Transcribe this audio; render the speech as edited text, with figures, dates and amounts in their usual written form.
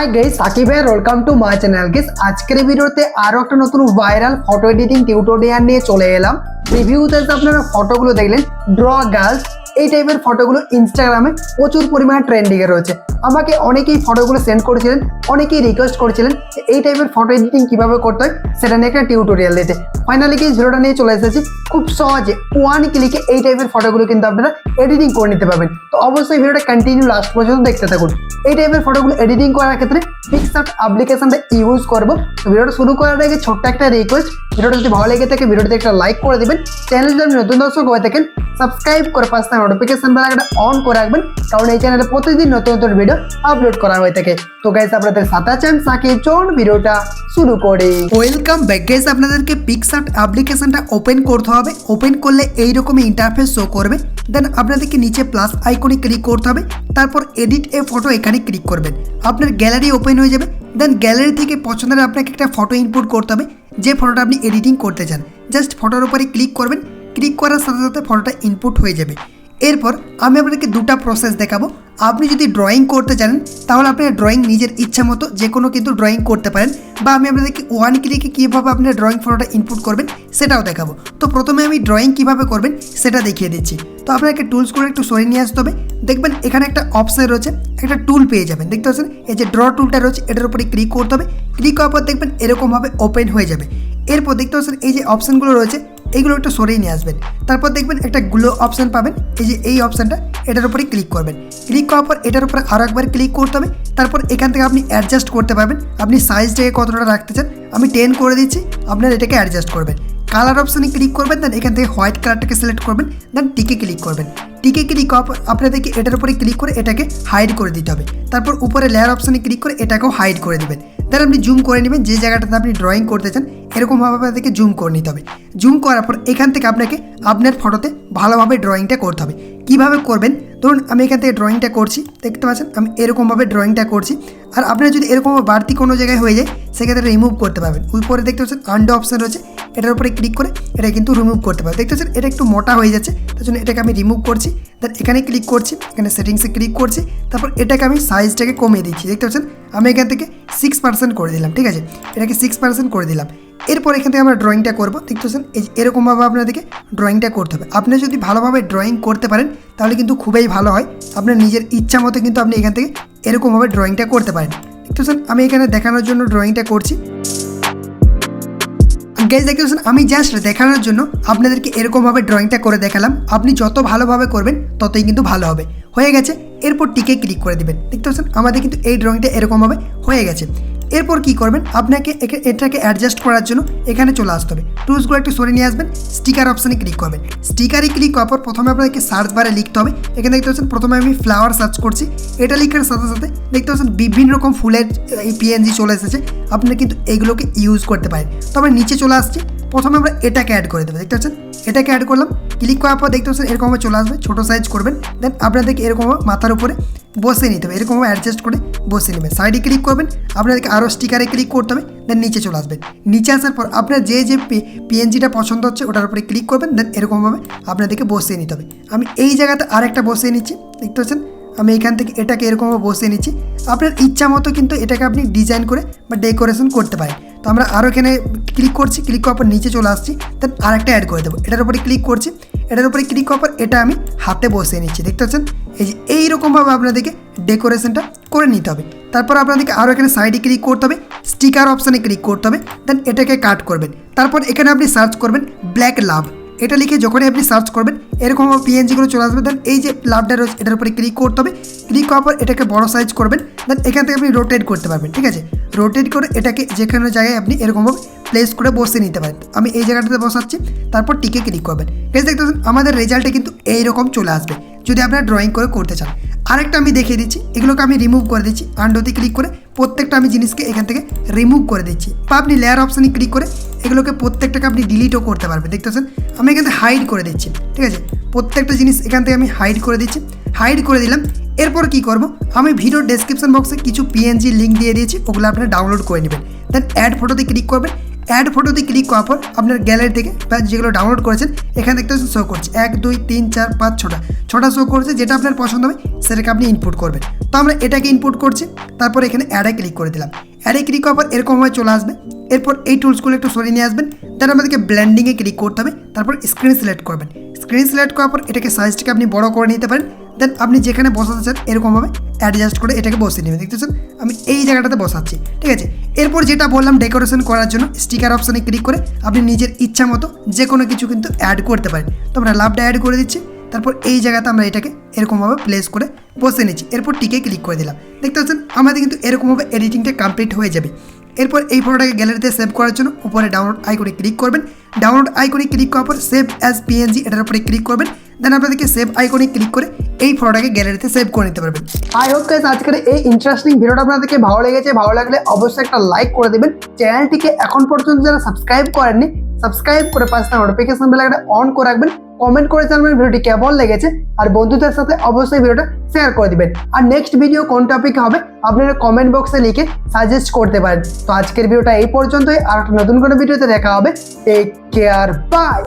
हाय guys, Sakib है, welcome to my channel. Guys আজকের ভিডিওতে আরো একটা নতুন ভাইরাল ফটো এডিটিং টিউটোরিয়াল নিয়ে চলে এলাম। রিভিউতে আপনারা ফটোগুলো দেখলেন, ড্র গার্লস এই টাইপের ফটোগুলো ইনস্টাগ্রামে প্রচুর পরিমাণে ট্রেন্ডিং এ রয়েছে। আমাকে অনেকেই ফটোগুলো সেন্ড করেছিলেন, অনেকেই রিকোয়েস্ট করেছিলেন এই টাইপের ফটো এডিটিং কিভাবে করতে হয় সেটা নিয়ে একটা টিউটোরিয়াল দিতে। ফাইনালি কি ভিডিওটা নিয়ে চলে এসেছি। খুব সহজে ওয়ান ক্লিকে এই টাইপের ফটোগুলো কিন্তু আপনারা এডিটিং করে নিতে পারবেন। তো অবশ্যই ভিডিওটা কন্টিনিউ লাস্ট পর্যন্ত দেখতে থাকুন। এই টাইপের ফটোগুলো এডিটিং করার ক্ষেত্রে PicsArt অ্যাপ্লিকেশনটা ইউজ করব। তো ভিডিওটা শুরু করার আগে ছোট্ট একটা রিকোয়েস্ট, ভিডিওটা যদি ভালো লেগে থাকে ভিডিওতে একটা লাইক করে দিবেন। চ্যানেলে যদি নতুন দর্শক হয়ে থাকেন সাবস্ক্রাইব করে পাশে থাকা নোটিফিকেশন বেলটা অন করে রাখবেন, কারণ এই চ্যানেলে প্রতিদিন নতুন নতুন ভিডিও আপলোড করা হয়ে থাকে। তো গাইস আপনাদের সাথে আছেন সাকিব, চলুন ভিডিওটা শুরু করি। ওয়েলকাম ব্যাক গাইস, আপনাদেরকে PicsArt অ্যাপ্লিকেশনটা ওপেন করতে হবে। ওপেন করলে এইরকমই ইন্টারফেস শো করবে। দেন আপনাদেরকে নিচে প্লাস আইকনে ক্লিক করতে হবে, তারপর এডিট এ ফটো এখানে ক্লিক করবেন। আপনার গ্যালারি ওপেন হয়ে যাবে। দেন গ্যালারি থেকে পছন্দের আপনাকে একটা ফটো ইনপুট করতে হবে, যে ফটোটা আপনি এডিটিং করতে চান। জাস্ট ফটোর উপরে ক্লিক করবেন, ক্লিক করার সাথে সাথে ফটোটা ইনপুট হয়ে যাবে। এরপর আমি আপনাদেরকে দুটা প্রসেস দেখাবো। আপনি যদি ড্রয়িং করতে জানেন তাহলে আপনি ড্রয়িং নিজের ইচ্ছা মতো যে কোনো কিন্তু ড্রয়িং করতে পারেন, বা আমি আপনাদেরকে ওয়ান ক্লিকে কীভাবে আপনার ড্রয়িং ফটোটা ইনপুট করবেন সেটাও দেখাবো। তো প্রথমে আমি ড্রয়িং কীভাবে করবেন সেটা দেখিয়ে দিচ্ছি। তো আপনাকে টুলস করে একটু সরিয়ে নিয়ে আসতে হবে। দেখবেন এখানে একটা অপশান রয়েছে, একটা টুল পেয়ে যাবেন। দেখতে পাচ্ছেন এই যে ড্র টুলটা রয়েছে, এটার উপরে ক্লিক করতে হবে। ক্লিক করার পর দেখবেন এরকমভাবে ওপেন হয়ে যাবে। এরপর দেখতে পাচ্ছেন এই যে অপশানগুলো রয়েছে এইগুলো একটু সরিয়ে নিয়ে আসবেন। তারপর দেখবেন একটা গ্লো অপশান পাবেন, এই যে এই অপশানটা, এটার উপরে ক্লিক করবেন। ক্লিক করার পর এটার উপরে আরও একবার ক্লিক করতে হবে। তারপর এখান থেকে আপনি অ্যাডজাস্ট করতে পারবেন, আপনি সাইজটাকে কতটা রাখতে চান। আমি 10 করে দিচ্ছি, আপনার এটাকে অ্যাডজাস্ট করবেন। কালার অপশানে ক্লিক করবেন, দেন এখান থেকে হোয়াইট কালারটাকে সিলেক্ট করবেন, দেন টিকে ক্লিক করবেন। টিকে ক্লিক করার পর আপনাদেরকে এটার উপরে ক্লিক করে এটাকে হাইড করে দিতে হবে। তারপর উপরে লেয়ার অপশানে ক্লিক করে এটাকেও হাইড করে দেবেন। দেন আপনি জুম করে নেবেন, যে জায়গাটাতে আপনি ড্রয়িং করতে চান এরকমভাবে আপনাদেরকে জুম করে নিতে হবে। জুম করার পর এখান থেকে আপনাকে আপনার ফটোতে ভালোভাবে ড্রয়িংটা করতে হবে। কীভাবে করবেন, ধরুন আমি এখান থেকে ড্রয়িংটা করছি, দেখতে পাচ্ছেন আমি এরকমভাবে ড্রয়িংটা করছি। আর আপনার যদি এরকম বাড়তি কোনো জায়গায় হয়ে যায় সেক্ষেত্রে রিমুভ করতে পারবেন। উপরে দেখতে পাচ্ছেন আন্ডো অপশান রয়েছে, এটার উপরে ক্লিক করে এটা কিন্তু রিমুভ করতে পারবেন। দেখতে পাচ্ছেন এটা একটু মোটা হয়ে যাচ্ছে, তার জন্য এটাকে আমি রিমুভ করছি। দেন এখানে ক্লিক করছি, এখানে সেটিংসে ক্লিক করছি। তারপর এটাকে আমি সাইজটাকে কমিয়ে দিচ্ছি। দেখতে পাচ্ছেন আমি এখান থেকে 6% করে দিলাম, ঠিক আছে, এটাকে 6% করে দিলাম। এরপর এখান থেকে আমরা ড্রয়িংটা করবো। দেখতে পাচ্ছেন এরকমভাবে আপনাদেরকে ড্রয়িংটা করতে হবে। আপনি যদি ভালোভাবে ড্রয়িং করতে পারেন তাহলে কিন্তু খুবই ভালো হয়। আপনার নিজের ইচ্ছা মতো কিন্তু আপনি এখান থেকে এরকমভাবে ড্রয়িংটা করতে পারেন। দেখতে পাচ্ছেন আমি এখানে দেখানোর জন্য ড্রয়িংটা করছি। গাইস দেখতে পাচ্ছেন আমি জাস্ট দেখানোর জন্য আপনাদেরকে এরকমভাবে ড্রয়িংটা করে দেখালাম। আপনি যত ভালোভাবে করবেন ততই কিন্তু ভালো হবে। হয়ে গেছে, এরপর টিকে ক্লিক করে দেবেন। দেখতে পাচ্ছেন আমাদের কিন্তু এই ড্রয়িংটা এরকমভাবে হয়ে গেছে। এরপর কি করবেন, আপনাকে এটাকে অ্যাডজাস্ট করার জন্য এখানে চলে আসতে হবে। টুলসগুলো একটু সরিয়ে নিয়ে আসবেন, স্টিকার অপশানে ক্লিক করবেন। স্টিকারে ক্লিক করার পর প্রথমে আপনাকে সার্চ বারে লিখতে হবে। এখানে দেখতে পাচ্ছেন প্রথমে আমি ফ্লাওয়ার সার্চ করছি, এটা লেখার সাথে সাথে দেখতে পাচ্ছেন বিভিন্ন রকম ফুলের এই PNG চলে এসেছে। আপনি কিন্তু এইগুলোকে ইউজ করতে পারেন। তবে নিচে চলে আসছি, প্রথমে আমরা এটাকে অ্যাড করে দেবো। দেখতে পাচ্ছেন এটাকে অ্যাড করলাম। ক্লিক করার পর দেখতে পাচ্ছেন এরকমভাবে চলে আসবে, ছোটো সাইজ করবেন। দেন আপনাদেরকে এরকমভাবে মাথার উপরে বসে নিতে হবে, এরকমভাবে অ্যাডজাস্ট করে বসে নেবেন। সাইডে ক্লিক করবেন, আপনাদেরকে আরও স্টিকারে ক্লিক করতে হবে। দেন নিচে চলে আসবেন। নিচে আসার পর আপনার যে PNGটা পছন্দ হচ্ছে ওটার উপরে ক্লিক করবেন। দেন এরকমভাবে আপনাদেরকে বসিয়ে নিতে হবে। আমি এই জায়গাতে আরেকটা বসিয়ে নিচ্ছি। দেখতে পাচ্ছেন আমি এখান থেকে এটাকে এরকমভাবে বসিয়ে নিচ্ছি। আপনার ইচ্ছা মতো কিন্তু এটাকে আপনি ডিজাইন করে বা ডেকোরেশন করতে পারেন। তো আমরা আরও এখানে ক্লিক করছি, ক্লিক করার পর নিচে চলে আসছি। দেন আরেকটা অ্যাড করে দেবো, এটার উপরে ক্লিক করছি। এটার উপরে ক্লিক করার পর এটা আমি হাতে বসিয়ে নিচ্ছি। দেখতে পাচ্ছেন এই যে এইরকমভাবে আপনাদেরকে ডেকোরেশনটা করে নিতে হবে। তারপর আপনাদেরকে আরও এখানে সাইডে ক্লিক করতে হবে, স্টিকার অপশানে ক্লিক করতে হবে। দেন এটাকে কাট করবেন। তারপর এখানে আপনি সার্চ করবেন ব্ল্যাক লাভ, এটা লিখে যখনই আপনি সার্চ করবেন এরকমভাবে PNGগুলো চলে আসবে। দেন এই যে লাভটা রয়েছে এটার উপরে ক্লিক করতে হবে। ক্লিক করার পর এটাকে বড় সাইজ করবেন। দেন এখান থেকে আপনি রোটেট করতে পারবেন, ঠিক আছে। রোটেট করে এটাকে যে কোনো জায়গায় আপনি এরকমভাবে প্লেস করে বসে নিতে পারেন। আমি এই জায়গাটাতে বসাচ্ছি, তারপর টিকে ক্লিক করবেন। গাইস দেখতে পাচ্ছেন আমাদের রেজাল্টে কিন্তু এইরকম চলে আসবে যদি আপনারা ড্রয়িং করে করতে চান। আরেকটা আমি দেখিয়ে দিচ্ছি, এগুলোকে আমি রিমুভ করে দিচ্ছি। আন্ডোতে ক্লিক করে প্রত্যেকটা আমি জিনিসকে এখান থেকে রিমুভ করে দিচ্ছি, বা আপনি লেয়ার অপশানে ক্লিক করে এগুলোকে প্রত্যেকটাকে আপনি ডিলিটও করতে পারবেন। দেখতে পাচ্ছেন আমি এখান থেকে হাইড করে দিচ্ছি, ঠিক আছে। প্রত্যেকটা জিনিস এখান থেকে আমি হাইড করে দিচ্ছি, হাইড করে দিলাম। এরপর কি করব, আমি ভিডিওর ডেসক্রিপশন বক্সে কিছু PNG লিঙ্ক দিয়ে দিয়েছি, ওগুলো আপনারা ডাউনলোড করে নেবেন। দেন অ্যাড ফটোতে ক্লিক করবেন। অ্যাড ফটোতে ক্লিক করার পর আপনার গ্যালারি থেকে বা যেগুলো ডাউনলোড করেছেন এখানে দেখতে শো করছে 1 2 3 4 5 6টা শো করছে। যেটা আপনার পছন্দ হবে সেটাকে আপনি ইনপুট করবেন। তো আমরা এটাকে ইনপুট করছি, তারপর এখানে অ্যাডে ক্লিক করে দিলাম। অ্যাডে ক্লিক করার পর এরকমভাবে চলে আসবে। এরপর এই টুলসগুলো একটু সরিয়ে নিয়ে আসবেন, দেন আমাদেরকে ব্লেন্ডিংয়ে ক্লিক করতে হবে, তারপর স্ক্রিন সিলেক্ট করবেন। স্ক্রিন সিলেক্ট করার পর এটাকে সাইজটাকে আপনি বড় করে নিতে পারেন, দেন আপনি যেখানে বসাতে চান এরকমভাবে অ্যাডজাস্ট করে এটাকে বসিয়ে নেবেন। দেখতেছেন আমি এই জায়গাটাতে বসাচ্ছি, ঠিক আছে। এরপর যেটা বললাম ডেকোরেশন করার জন্য স্টিকার অপশানে ক্লিক করে আপনি নিজের ইচ্ছা মতো যে কোনো কিছু কিন্তু অ্যাড করতে পারেন। তো আমরা লাভটা অ্যাড করে দিচ্ছি, তারপর এই জায়গাতে আমরা এটাকে এরকমভাবে প্লেস করে বসে নিচ্ছি। এরপর টিকে ক্লিক করে দিলাম। দেখতে পাচ্ছেন আমাদের কিন্তু এরকমভাবে এডিটিংটা কমপ্লিট হয়ে যাবে। এরপর এই ফটোটাকে গ্যালারিতে সেভ করার জন্য উপরে ডাউনলোড আইকনে ক্লিক করবেন। ডাউনলোড আইকনে ক্লিক করার পর সেভ অ্যাজ পিএনজি এটার উপরে ক্লিক করবেন, দেন আপনাদেরকে সেভ আইকনে ক্লিক করে এই ফটোটাকে গ্যালারিতে সেভ করে নিতে পারবেন। আই হোপ গাইস আজকের এই ইন্টারেস্টিং ভিডিওটা আপনাদেরকে ভালো লেগেছে। ভালো লাগলে অবশ্যই একটা লাইক করে দেবেন। চ্যানেলটিকে এখন পর্যন্ত যারা সাবস্ক্রাইব করেননি সাবস্ক্রাইব করে পাশে নোটিফিকেশন বেল আইকনটা অন করে রাখবেন। কমেন্ট করে জানাবেন ভিডিওটি কেমন লেগেছে, আর বন্ধুদের সাথে অবশ্যই ভিডিওটা শেয়ার করে দিবেন। আর নেক্সট ভিডিও কোন টপিক হবে আপনারা কমেন্ট বক্সে লিখে সাজেস্ট করতে পারেন। তো আজকের ভিডিওটা এই পর্যন্তই, আর একটা নতুন কোনো ভিডিওতে দেখা হবে। Take care, by.